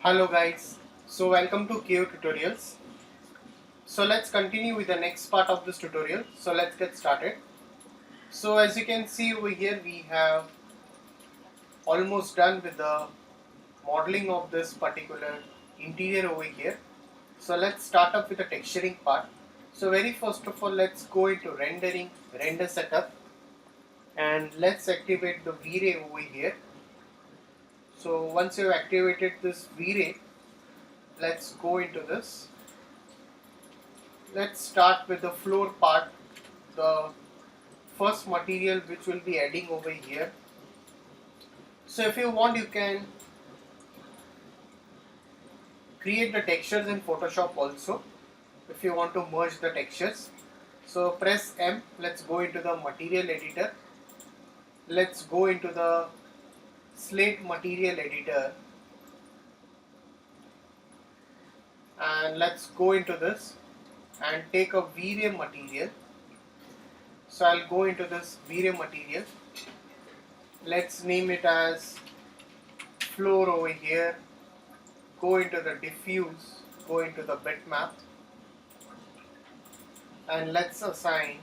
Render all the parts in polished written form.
Hello guys, so welcome to KO Tutorials. So let's continue with the next part of this tutorial. So let's get started. So as you can see over here, we have almost done with the modeling of this particular interior over here. So let's start up with the texturing part. So very first of all, let's go into rendering, render setup, and let's activate the Vray over here. So once you've activated this Vray, let's go into this. Let's start with the floor part, the first material which we'll be adding over here. So if you want, you can create the textures in Photoshop also if you want to merge the textures. So press M, let's go into the material editor, let's go into the slate material editor, and let's go into this and take a Vray material. So I'll go into this Vray material, let's name it as floor over here, go into the diffuse, go into the bitmap, and let's assign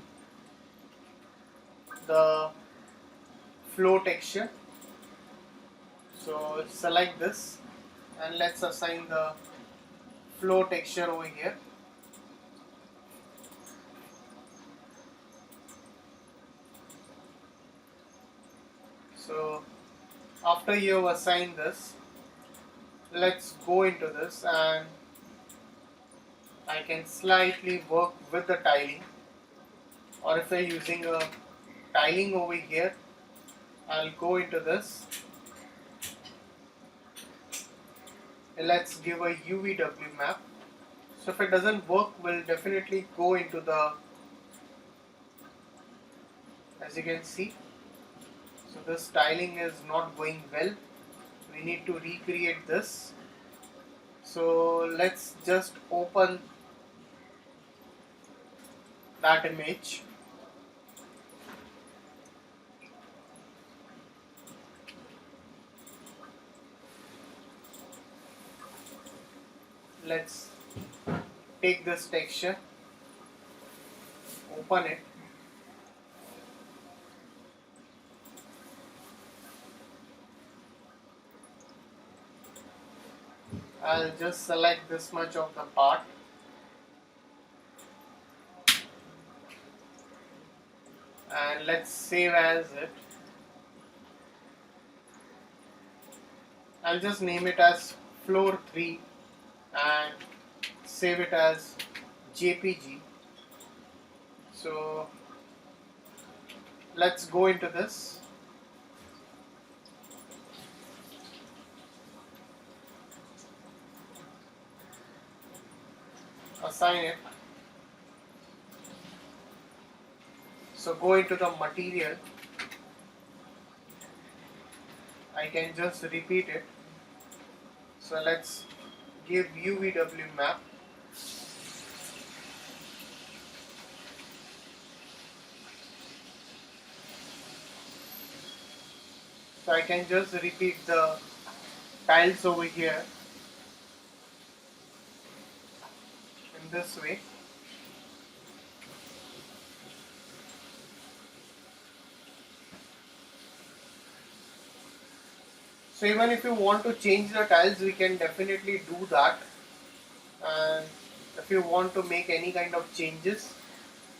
the flow texture. So select this and let's assign the flow texture over here. So after you have assigned this, let's go into this and I can slightly work with the tiling, or if I'm using a tiling over here, I'll go into this. Let's give a UVW map. So if it doesn't work, we'll definitely go into the, as you can see, so this tiling is not going well. We need to recreate this. So let's just open that image. Let's take this texture, open it, I'll just select this much of the part and let's save as it. I'll just name it as floor 3 and save it as JPG. So let's go into this. Assign it. So go into the material. I can just repeat it. So let's give UVW map. So I can just repeat the tiles over here in this way. So even if you want to change the tiles, we can definitely do that. And if you want to make any kind of changes,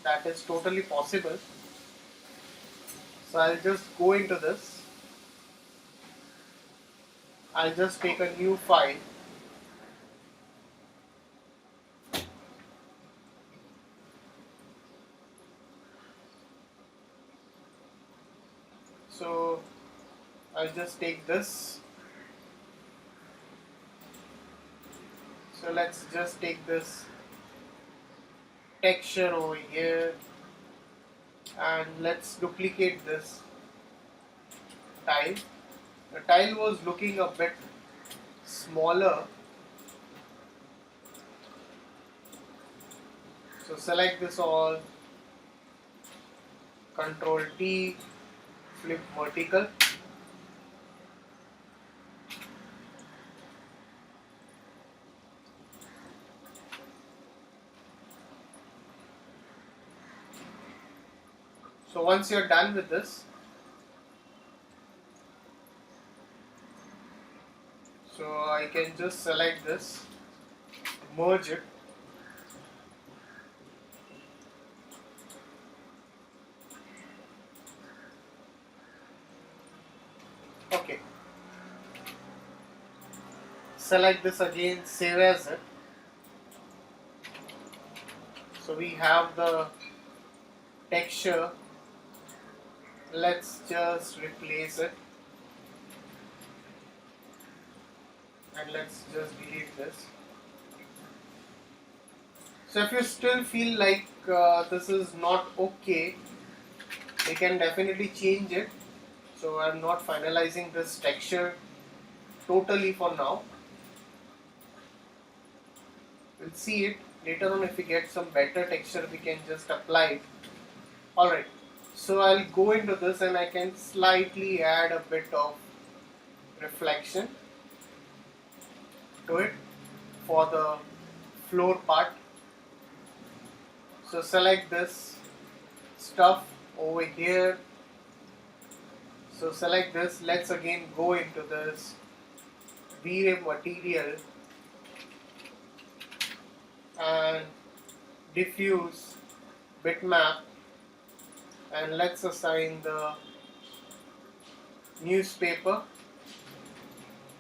that is totally possible. So I'll just go into this. I'll just take a new file. So I'll just take this. So let's just take this texture over here and let's duplicate this tile. The tile was looking a bit smaller. So select this all, Control T, flip vertical. So once you're done with this, so I can just select this, merge it, okay, select this again, save as it. So we have the texture, let's just replace it and let's just delete this. So if you still feel like this is not okay, you can definitely change it. So I'm not finalizing this texture totally for now. We'll see it later on. If we get some better texture, we can just apply it. Alright, so I'll go into this and I can slightly add a bit of reflection to it for the floor part. So select this stuff over here. So select this. Let's again go into this Vray material and diffuse bitmap, and let's assign the newspaper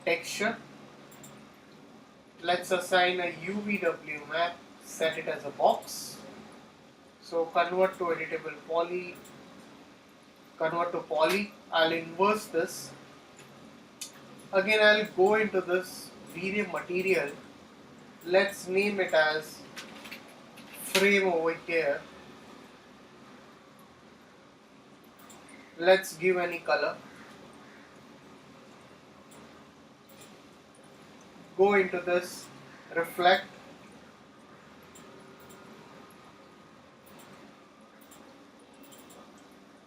texture. Let's assign a UVW map, set it as a box. So convert to editable poly, convert to poly. I'll inverse this. Again, I'll go into this Vray material. Let's name it as frame over here. Let's give any color. Go into this reflect.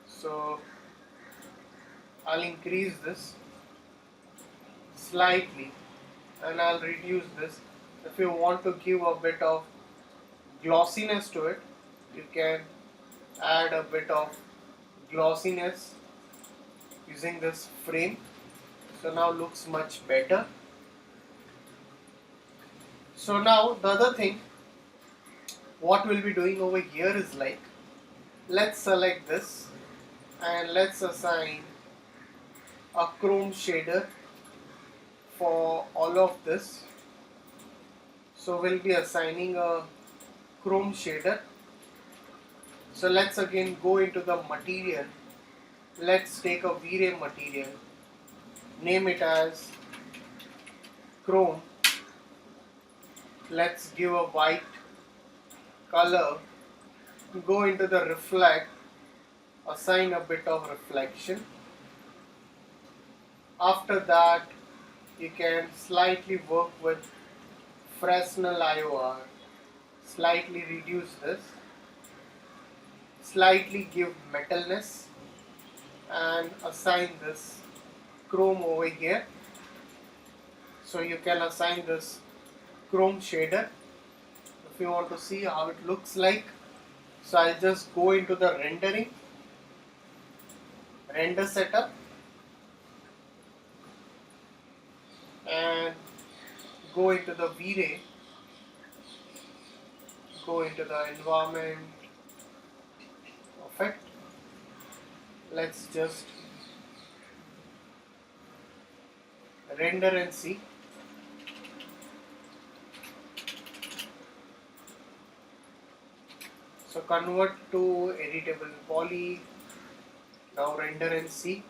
So I'll increase this slightly and I'll reduce this. If you want to give a bit of glossiness to it, you can add a bit of glossiness using this frame. So now looks much better. So now the other thing what we'll be doing over here is like, let's select this and let's assign a chrome shader for all of this. So we'll be assigning a chrome shader. So let's again go into the material. Let's take a Vray material, name it as chrome. Let's give a white color. Go into the reflect, assign a bit of reflection. After that, you can slightly work with Fresnel IOR, slightly reduce this, slightly give metalness and assign this chrome over here. So you can assign this chrome shader if you want to see how it looks like. So I'll just go into the rendering, render setup, and go into the Vray, go into the environment effect. Let's just render and see. So convert to editable poly. Now render and see.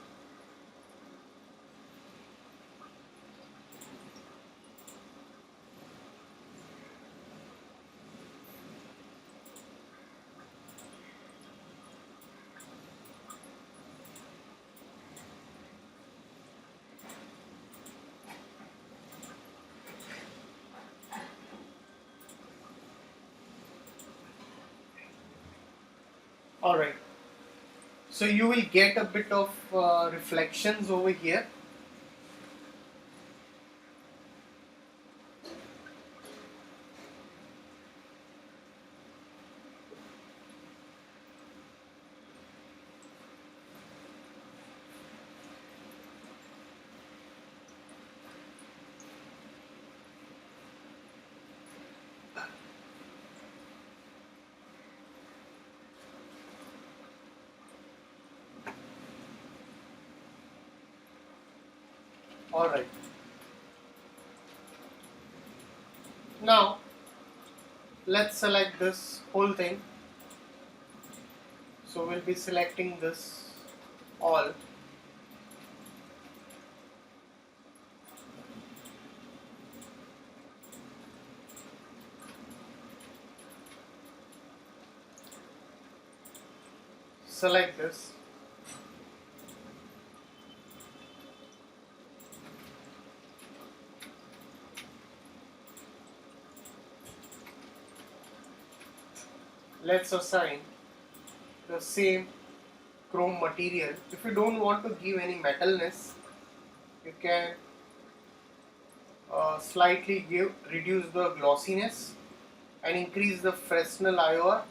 Alright, so you will get a bit of reflections over here. Alright. Now let's select this whole thing. So we'll be selecting this all. Select this. Let's assign the same chrome material. If you don't want to give any metalness, you can slightly reduce the glossiness and increase the Fresnel IOR,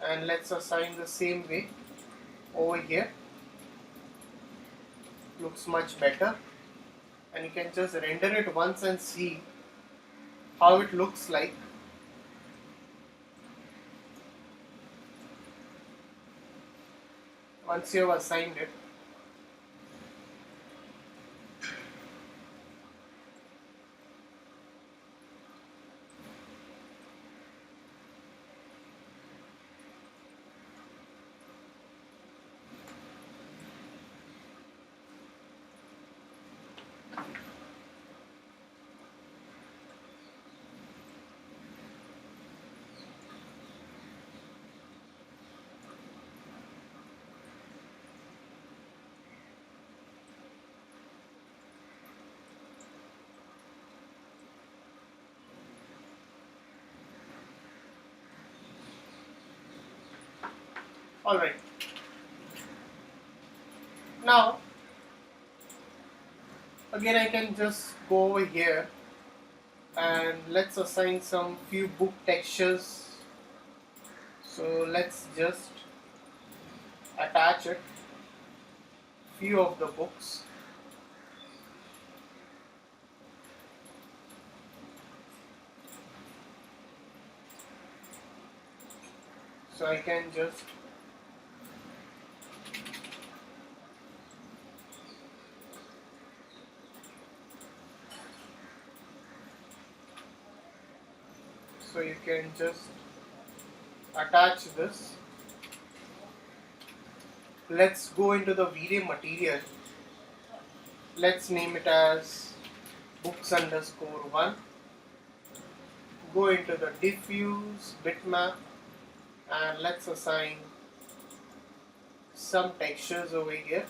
and let's assign the same way over here. Looks much better, and you can just render it once and see how it looks like. Once you have assigned it, alright. Now again I can just go over here and let's assign some few book textures. So let's just attach it, few of the books. So I can just attach this. Let's go into the Vray material. Let's name it as books_1. Go into the diffuse bitmap and let's assign some textures over here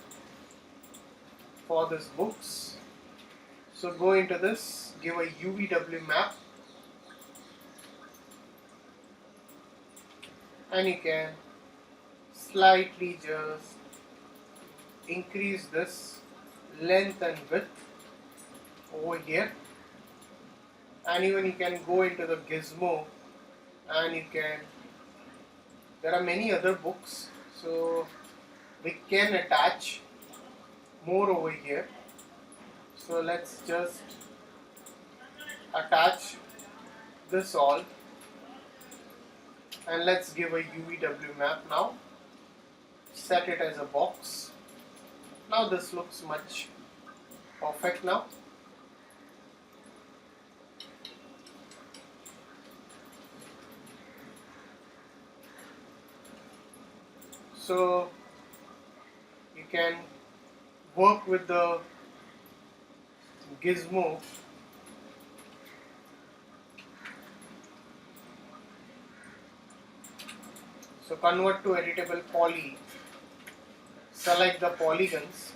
for this books. So go into this, give a UVW map, and you can slightly just increase this length and width over here, and even you can go into the gizmo and there are many other books, so we can attach more over here. So let's just attach this all and let's give a UVW map now. Set it as a box. Now this looks much perfect now. So you can work with the gizmo so convert to editable poly, select the polygons,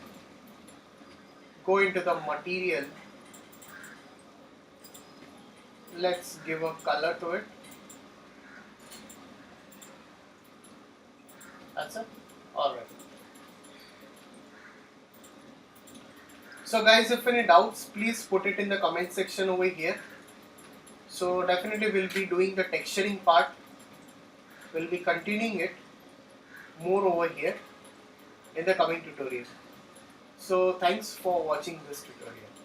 go into the material, let's give a color to it. That's it. Alright. So guys, if any doubts, please put it in the comment section over here. So definitely we'll be doing the texturing part. We'll be continuing it more over here in the coming tutorial. So thanks for watching this tutorial.